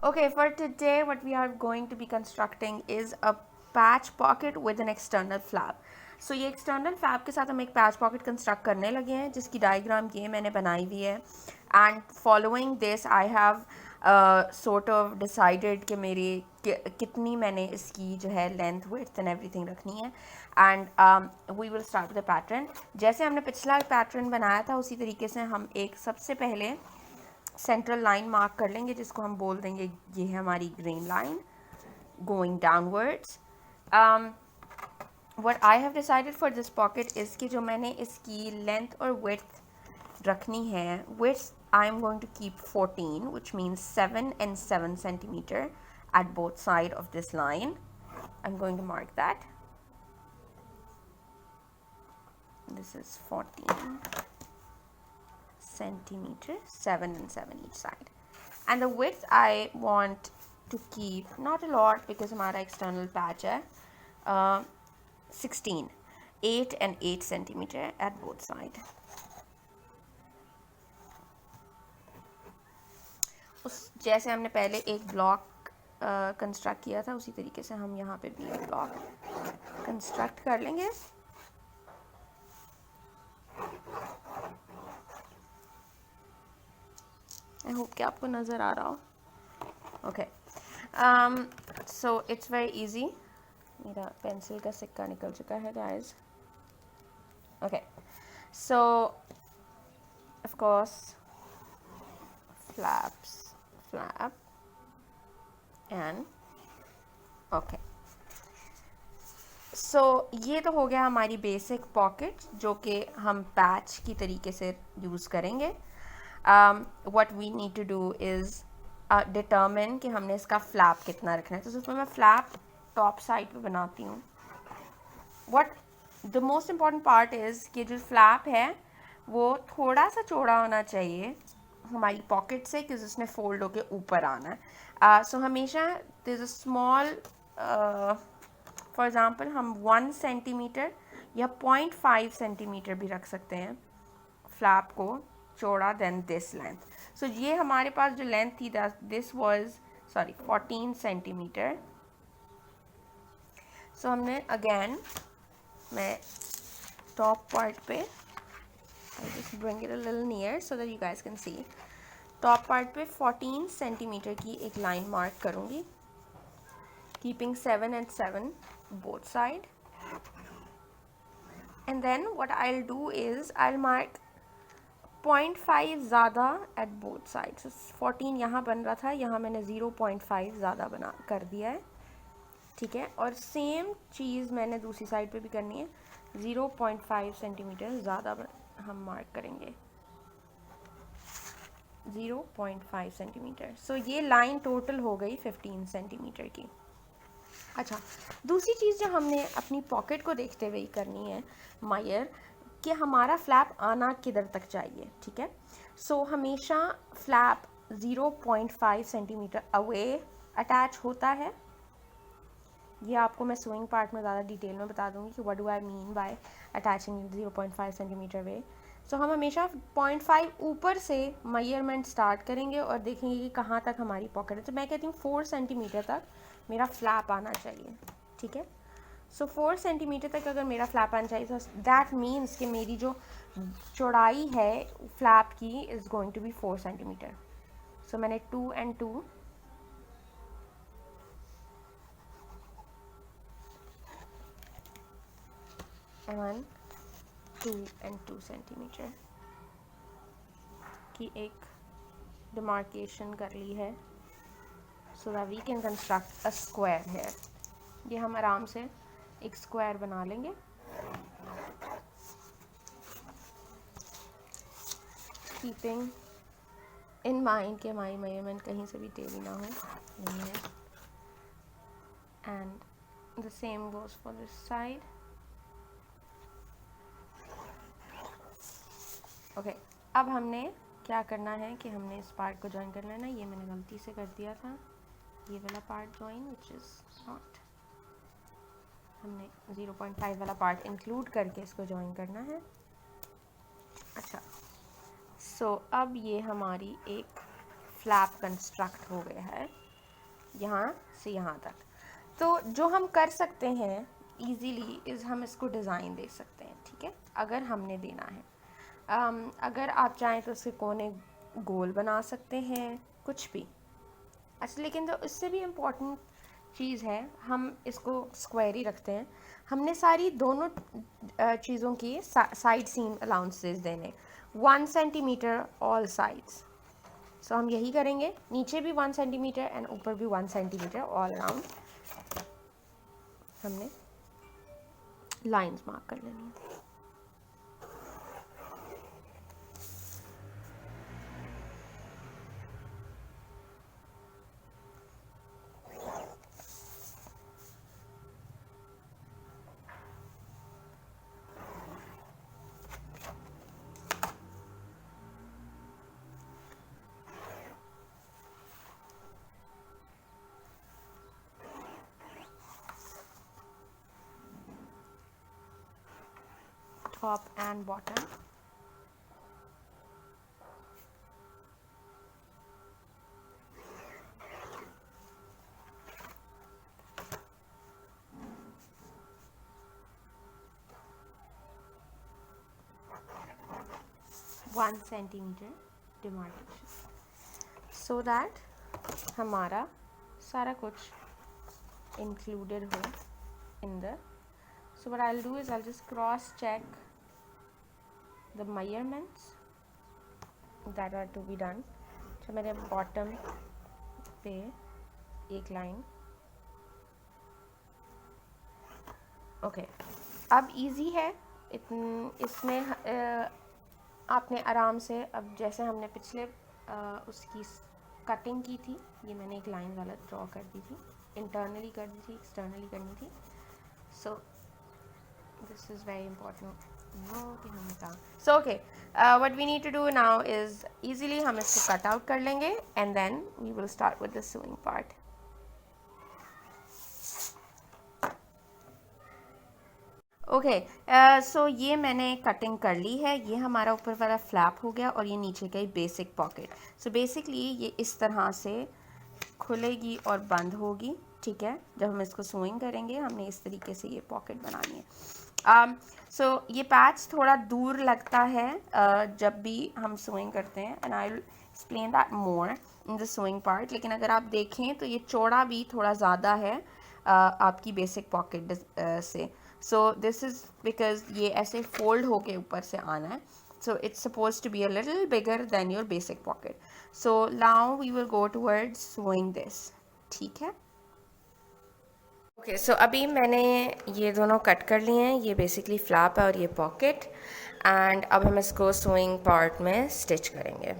Okay, for today, what we are going to be constructing is a patch pocket with an external flap. So ये external flap के साथ हम एक patch pocket construct करने लगे हैं, जिसकी diagram ये मैंने बनाई हुई है. And following this, I have sort of decided कि मेरी कितनी मैंने इसकी जो है length, width and everything रखनी है. And we will start with the pattern. जैसे हमने पिछला pattern बनाया था, उसी तरीके से हम एक सबसे पहले सेंट्रल लाइन मार्क कर लेंगे, जिसको हम बोल देंगे ये है हमारी green line going downwards. What I have decided for this pocket is कि जो मैंने इसकी लेंथ और विड्थ रखनी है, width I am going to keep 14, which means 7 and 7 centimeter at both side of this line. I'm going to mark that. This is 14 centimeter, 7 and 7 each side. And the width I want to keep not a lot because हमारा external patch है 16, 8 and 8 centimeter at both side. उस जैसे हमने पहले एक block construct किया था, उसी तरीके से हम यहाँ पे भी एक ब्लॉक कंस्ट्रक्ट कर लेंगे. आई होप कि आपको नज़र आ रहा हो. Okay, so it's very easy. मेरा पेंसिल का सिक्का निकल चुका है guys. Okay, so of course flap and okay. So ये तो हो गया हमारी बेसिक पॉकेट, जो कि हम पैच की तरीके से यूज़ करेंगे. what we need to do is determine कि हमने इसका फ्लैप कितना रखना है. तो उसमें मैं फ्लैप टॉप साइड पे बनाती हूँ. what the most important part is कि जो फ्लैप है वो थोड़ा सा चौड़ा होना चाहिए हमारी पॉकेट से, क्योंकि उसने फोल्ड होके ऊपर आना है. सो हमेशा there's a small for example हम 1 सेंटीमीटर या 0.5 सेंटीमीटर भी रख सकते हैं फ्लैप को चौड़ा देन दिस लेंथ. सो ये हमारे पास जो लेंथ थी दिस वाज 14 सेंटीमीटर. सो हमने अगेन मैं टॉप पार्ट पे I just bring it a little near so that you guys can see. Top part पे 14 सेंटीमीटर की एक लाइन मार्क करूँगी, keeping 7 and 7 both side. And then what I'll do is I'll mark 0.5 ज़्यादा at both sides. so 14 यहाँ बन रहा था, यहाँ मैंने 0.5 ज़्यादा बना कर दिया है. ठीक है, और सेम चीज़ मैंने दूसरी साइड पे भी करनी है. 0.5 सेंटीमीटर ज़्यादा हम मार्क करेंगे, 0.5 सेंटीमीटर. सो ये लाइन टोटल हो गई 15 सेंटीमीटर की. अच्छा, दूसरी चीज़ जो हमने अपनी पॉकेट को देखते हुए ही करनी है मायर, कि हमारा फ्लैप आना किधर तक चाहिए. ठीक है, सो हमेशा फ्लैप 0.5 सेंटीमीटर अवे अटैच होता है. ये आपको मैं स्विंग पार्ट में ज़्यादा डिटेल में बता दूंगी कि what do I mean by attaching 0.5 centimetre way. So हम हमेशा 0.5 ऊपर से मेजरमेंट स्टार्ट करेंगे और देखेंगे कि कहाँ तक हमारी पॉकेट है. तो मैं कहती हूँ 4 सेंटीमीटर तक मेरा फ्लैप आना चाहिए. ठीक है, सो 4 सेंटीमीटर तक अगर मेरा फ्लैप आना चाहिए तो दैट मीन्स कि मेरी जो चौड़ाई है फ्लैप की is going to be 4 centimetre. So मैंने 2 and 2 1 2 and 2 सेंटीमीटर की एक डिमार्केशन कर ली है, so that we can construct a square here. ये हम आराम से एक स्क्वायर बना लेंगे. कीपिंग इन माइंड कि हमारी मेजरमेंट कहीं से भी टेढ़ी ना हो, नहीं है. And the same goes for this side. Okay, अब हमने क्या करना है कि हमने इस पार्ट को ज्वाइन करना है ना. ये मैंने गलती से कर दिया था, ये वाला part join which is not. हमने 0.5 वाला पार्ट इंक्लूड करके इसको ज्वाइन करना है. अच्छा, सो अब ये हमारी एक फ्लैप कंस्ट्रक्ट हो गया है. यहाँ से यहाँ तक। तो जो हम कर सकते हैं इजीली इज़ हम इसको डिज़ाइन दे सकते हैं, ठीक है, अगर हमने देना है। अगर आप चाहें तो उसके कोने गोल बना सकते हैं, कुछ भी। अच्छा, लेकिन जो इससे भी इम्पोर्टेंट चीज़ है, हम इसको स्क्वायर ही रखते हैं। हमने सारी दोनों चीज़ों की साइड सीम अलाउंसेस देने, 1 सेंटीमीटर ऑल साइड्स। सो हम यही करेंगे, नीचे भी 1 सेंटीमीटर एंड ऊपर भी 1 सेंटीमीटर ऑल अराउंड हमने लाइंस मार्क कर लेनी है। Top and bottom. One centimeter demarcation, so that हमारा सारा कुछ included हो in the. So what I'll do is I'll just cross check the measurements that are to be done. तो मेरे bottom पे एक लाइन, ओके। अब इजी है, इसमें आपने आराम से, अब जैसे हमने पिछले उसकी कटिंग की थी, ये मैंने एक लाइन वाला ड्रॉ कर दी थी, इंटरनली कर दी थी, एक्सटर्नली करनी थी। So this is very important. So okay, what we need to do now is easily हम इसको कट आउट कर लेंगे and then we will start with the sewing part. Okay, so ये मैंने कटिंग कर ली है। ये हमारा ऊपर वाला फ्लैप हो गया और ये नीचे का बेसिक पॉकेट। सो बेसिकली ये इस तरह से खुलेगी और बंद होगी, ठीक है। जब हम इसको सूइंग करेंगे हमने इस तरीके से ये पॉकेट बनानी है। सो ये पैच थोड़ा दूर लगता है जब भी हम सूइंग करते हैं, and I will explain that more in the sewing part. लेकिन अगर आप देखें तो ये चौड़ा भी थोड़ा ज़्यादा है आपकी बेसिक पॉकेट से। सो दिस इज़ बिकॉज ये ऐसे फोल्ड होके ऊपर से आना है, so it's supposed to be a little bigger than your basic pocket. So now we will go towards sewing this, ठीक है। ओके, सो अभी मैंने ये दोनों कट कर लिए हैं, ये बेसिकली फ्लैप है और ये पॉकेट, एंड अब हम इसको सूइंग पार्ट में स्टिच करेंगे।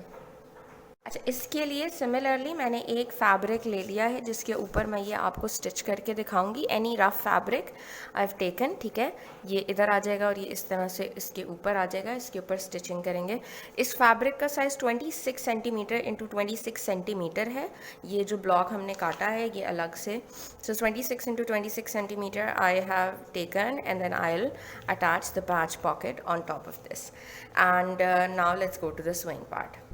अच्छा, इसके लिए सिमिलरली मैंने एक फैब्रिक ले लिया है जिसके ऊपर मैं ये आपको स्टिच करके दिखाऊंगी। Any rough fabric I have taken, ठीक है। ये इधर आ जाएगा और ये इस तरह से इसके ऊपर आ जाएगा, इसके ऊपर स्टिचिंग करेंगे। इस फैब्रिक का साइज़ 26 सेंटीमीटर इंटू 26 सेंटीमीटर है। ये जो ब्लॉक हमने काटा है ये अलग से, so 26 into 26 centimetre I have taken, and then I will attach the patch pocket on top of this. And now let's go to the swing part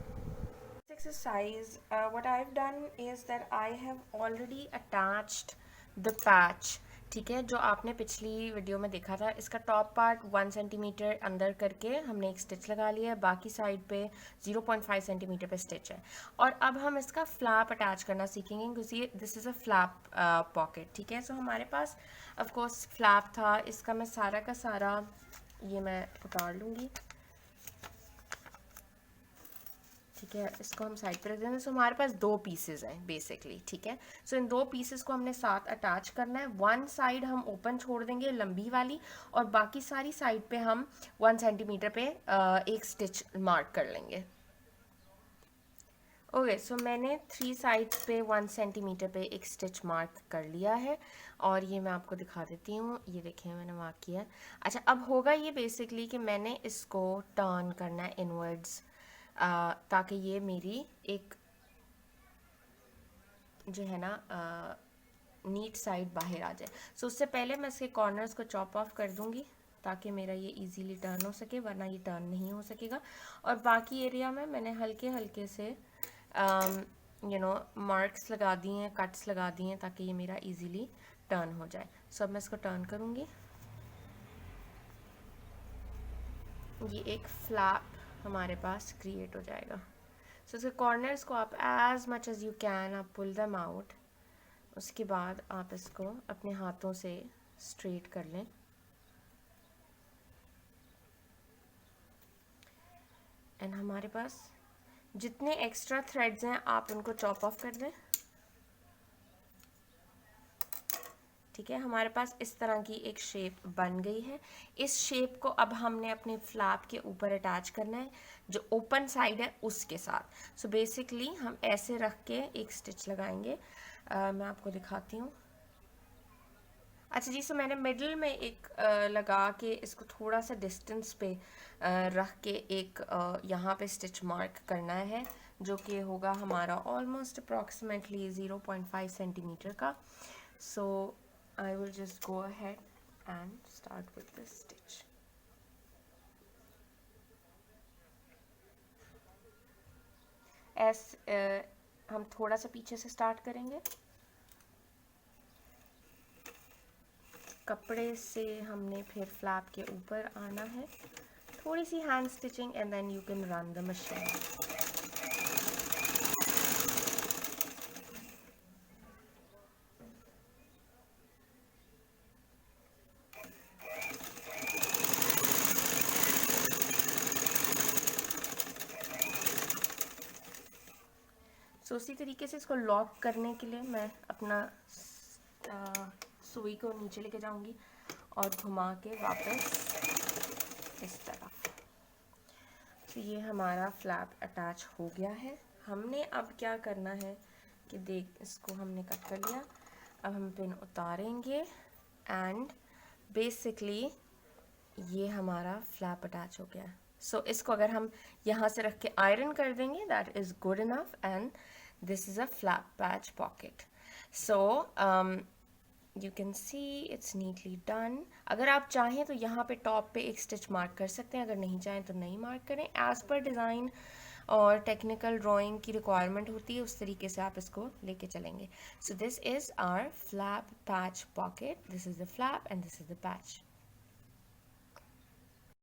exercise. What I've done is that I have already attached the patch, ठीक है, जो आपने पिछली video में देखा था। इसका top part 1 centimetre अंदर करके हमने एक स्टिच लगा लिया है, बाकी साइड पे 0.5 सेंटीमीटर पे स्टिच है। और अब हम इसका फ्लैप अटैच करना सीखेंगे, क्योंकि this is a flap pocket, ठीक है। सो हमारे पास ऑफ कोर्स फ्लैप था, इसका मैं सारा का सारा ये मैं उतार लूँगी, ठीक है। इसको हम साइड पर रख देंगे। सो हमारे पास दो पीसेस हैं बेसिकली, ठीक है। सो इन दो पीसेस को हमने साथ अटैच करना है। वन साइड हम ओपन छोड़ देंगे लंबी वाली, और बाकी सारी साइड पे हम 1 सेंटीमीटर पे एक स्टिच मार्क कर लेंगे। ओके, सो मैंने 3 साइड्स पे 1 सेंटीमीटर पे एक स्टिच मार्क कर लिया है, और ये मैं आपको दिखा देती हूँ। ये देखिए मैंने मार्क किया है। अच्छा, अब होगा ये बेसिकली कि मैंने इसको टर्न करना है इनवर्ड्स, ताकि ये मेरी एक जो है ना नीट साइड बाहर आ जाए। सो उससे पहले मैं इसके कॉर्नर्स को चॉप ऑफ कर दूंगी ताकि मेरा ये इजीली टर्न हो सके, वरना ये टर्न नहीं हो सकेगा। और बाकी एरिया में मैंने हल्के हल्के से मार्क्स लगा दिए हैं, कट्स लगा दिए हैं ताकि ये मेरा इजीली टर्न हो जाए। सो अब मैं इसको टर्न करूँगी। ये एक फ्लैप हमारे पास क्रिएट हो जाएगा। सो इसके कॉर्नर्स को आप as much as you can आप पुल देम आउट। उसके बाद आप इसको अपने हाथों से स्ट्रेट कर लें। एंड हमारे पास जितने एक्स्ट्रा थ्रेड्स हैं आप उनको चॉप ऑफ कर दें। ठीक है, हमारे पास इस तरह की एक शेप बन गई है। इस शेप को अब हमने अपने फ्लैप के ऊपर अटैच करना है, जो ओपन साइड है उसके साथ। सो बेसिकली हम ऐसे रख के एक स्टिच लगाएंगे। मैं आपको दिखाती हूँ। अच्छा जी, सो मैंने मिडल में एक लगा के इसको थोड़ा सा डिस्टेंस पे रख के एक यहाँ पे स्टिच मार्क करना है, जो कि होगा हमारा ऑलमोस्ट अप्रॉक्सीमेटली 0.5 सेंटीमीटर का। सो I will just go ahead and start with this stitch. हम थोड़ा सा पीछे से स्टार्ट करेंगे। कपड़े से हमने फिर फ्लैप के ऊपर आना है, थोड़ी सी hand stitching and then you can run the machine. So उसी तरीके से इसको लॉक करने के लिए मैं अपना सुई को नीचे लेके जाऊंगी और घुमा के वापस इस तरफ। तो ये हमारा फ्लैप अटैच हो गया है। हमने अब क्या करना है कि देख, इसको हमने कट कर लिया। अब हम पिन उतारेंगे एंड बेसिकली ये हमारा फ्लैप अटैच हो गया है। सो इसको अगर हम यहाँ से रख के आयरन कर देंगे that is good enough and this is a flap patch pocket. So you can see it's neatly done. अगर आप चाहें तो यहाँ पे टॉप पे एक स्टिच मार्क कर सकते हैं, अगर नहीं चाहें तो नहीं मार्क करें। एज़ पर डिज़ाइन और टेक्निकल ड्राइंग की रिक्वायरमेंट होती है उस तरीके से आप इसको लेके चलेंगे। So this is our flap patch pocket, this is the flap and this is the patch.